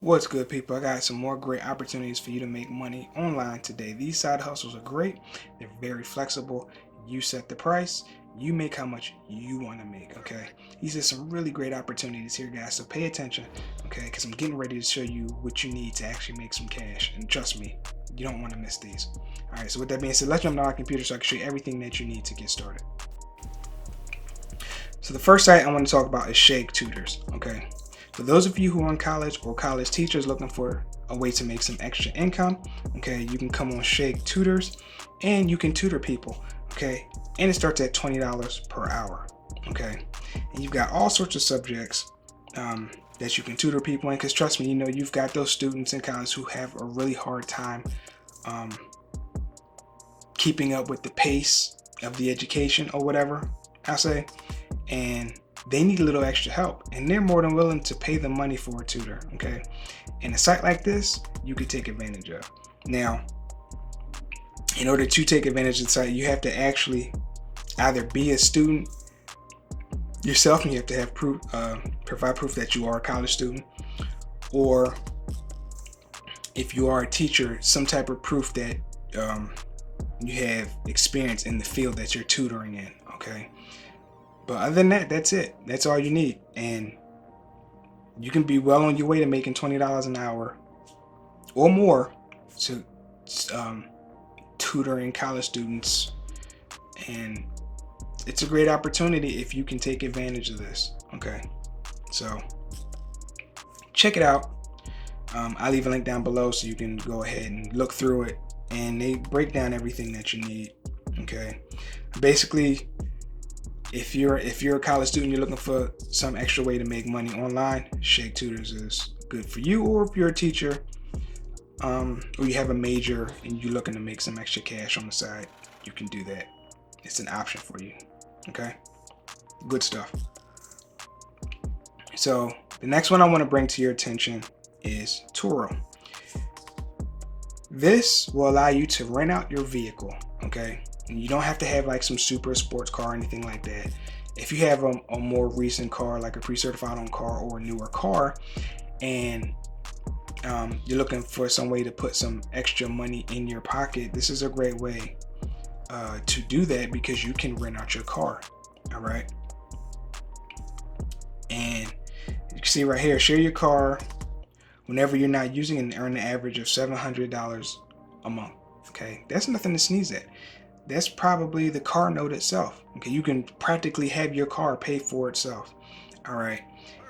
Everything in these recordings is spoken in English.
What's good, people? I got some more great opportunities for you to make money online today. These side hustles are great. They're very flexible. You set the price, you make how much you want to make, okay? These are some really great opportunities here, guys, so pay attention, okay? Because I'm getting ready to show you what you need to actually make some cash. And trust me, you don't want to miss these. All right, so with that being said, let's jump on our computer so I can show you everything that you need to get started. So the first site I want to talk about is Shake Tutors, okay? For those of you who are in college or college teachers looking for a way to make some extra income, okay, you can come on Shake Tutors and you can tutor people, okay? And it starts at $20 per hour, okay? And you've got all sorts of subjects that you can tutor people in, because trust me, you know, you've got those students in college who have a really hard time keeping up with the pace of the education or whatever, I'll say, and they need a little extra help, and they're more than willing to pay the money for a tutor, okay? And a site like this, you could take advantage of. Now, in order to take advantage of the site, you have to actually either be a student yourself, and you have to have proof, provide proof that you are a college student, or if you are a teacher, some type of proof that you have experience in the field that you're tutoring in, okay? But other than that, that's it. That's all you need. And you can be well on your way to making $20 an hour or more to tutoring college students. And it's a great opportunity if you can take advantage of this. Okay, so check it out. I'll leave a link down below so you can go ahead and look through it. And they break down everything that you need. Okay, basically, if you're a college student, you're looking for some extra way to make money online, Shake Tutors is good for you. Or if you're a teacher, or you have a major and you're looking to make some extra cash on the side, you can do that. It's an option for you. Okay, good stuff. So the next one I want to bring to your attention is Toro. This will allow you to rent out your vehicle, okay? And you don't have to have like some super sports car or anything like that. If you have a more recent car, like a pre-certified owned car or a newer car, and you're looking for some way to put some extra money in your pocket, this is a great way to do that, because you can rent out your car, all right? And you can see right here, share your car whenever you're not using it and earn an average of $700 a month. Okay, that's nothing to sneeze at. That's probably the car note itself. Okay, you can practically have your car pay for itself. All right,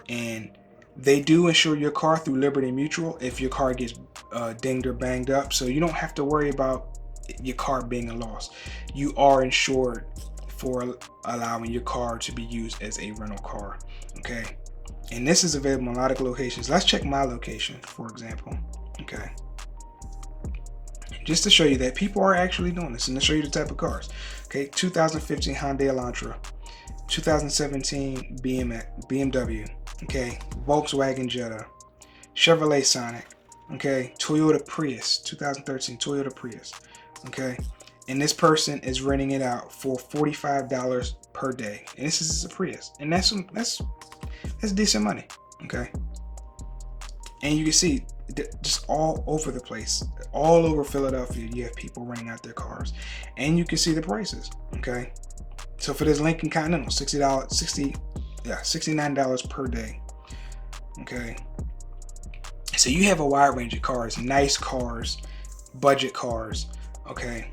and they do insure your car through Liberty Mutual if your car gets dinged or banged up, so you don't have to worry about your car being a loss. You are insured for allowing your car to be used as a rental car. Okay, and this is available in a lot of locations. Let's check my location, for example. Okay, just to show you that people are actually doing this, and to show you the type of cars. Okay, 2015 Hyundai Elantra, 2017 BMW, okay, Volkswagen Jetta, Chevrolet Sonic, okay, Toyota Prius, 2013 Toyota Prius, okay, and this person is renting it out for $45 per day, and this is a Prius, and that's decent money, okay. And you can see just all over the place, all over Philadelphia, you have people renting out their cars, and you can see the prices. Okay, so for this Lincoln Continental, $69 per day. Okay, so you have a wide range of cars, nice cars, budget cars. Okay,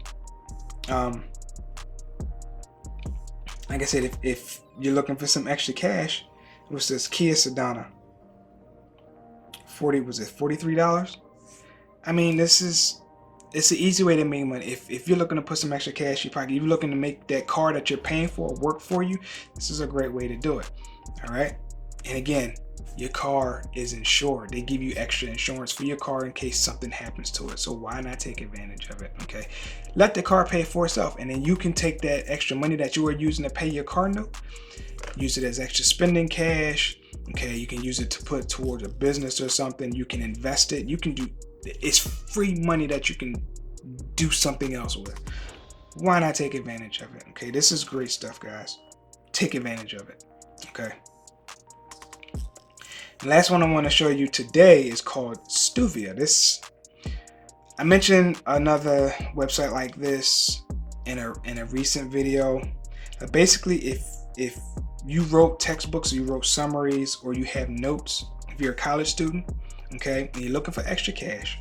like I said, if you're looking for some extra cash, it was this Kia Sedona. $43? I mean, it's an easy way to make money. If you're looking to put some extra cash in your pocket, you're looking to make that car that you're paying for work for you, this is a great way to do it. All right, and again, your car is insured. They give you extra insurance for your car in case something happens to it, so why not take advantage of it? Okay, let the car pay for itself, and then you can take that extra money that you are using to pay your car note, use it as extra spending cash. Okay, you can use it to put towards a business or something. You can invest it. You can do, it's free money that you can do something else with. Why not take advantage of it? Okay, this is great stuff, guys. Take advantage of it. Okay. The last one I want to show you today is called Stevia. I mentioned another website like this in a recent video. Basically, if you wrote textbooks, or you wrote summaries, or you have notes, if you're a college student, okay, and you're looking for extra cash,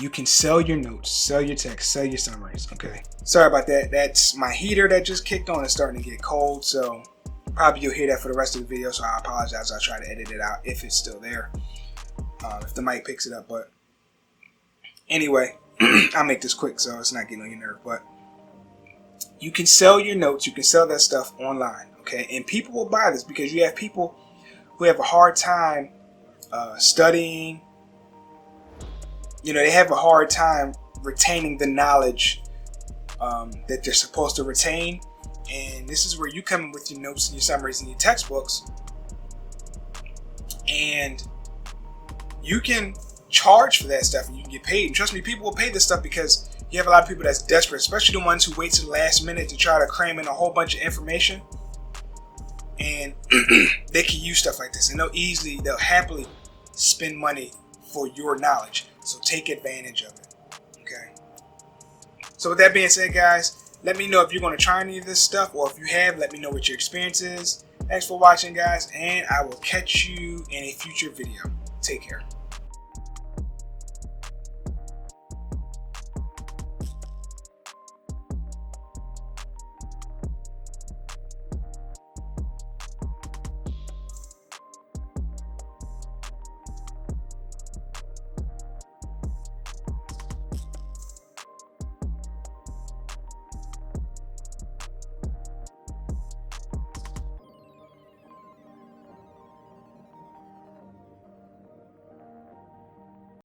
you can sell your notes, sell your text, sell your summaries, okay? Sorry about that. That's my heater that just kicked on. It's starting to get cold, so probably you'll hear that for the rest of the video, so I apologize. I'll try to edit it out if it's still there, if the mic picks it up. But anyway, I'll make this quick so it's not getting on your nerve. But you can sell your notes, you can sell that stuff online, okay? And people will buy this because you have people who have a hard time studying. You know, they have a hard time retaining the knowledge that they're supposed to retain. And this is where you come in with your notes and your summaries and your textbooks. And you can charge for that stuff and you can get paid. And trust me, people will pay this stuff because you have a lot of people that's desperate, especially the ones who wait to the last minute to try to cram in a whole bunch of information. And they can use stuff like this. And they'll happily spend money for your knowledge. So take advantage of it, okay? So with that being said, guys, let me know if you're going to try any of this stuff, or if you have, let me know what your experience is. Thanks for watching, guys, and I will catch you in a future video. Take care.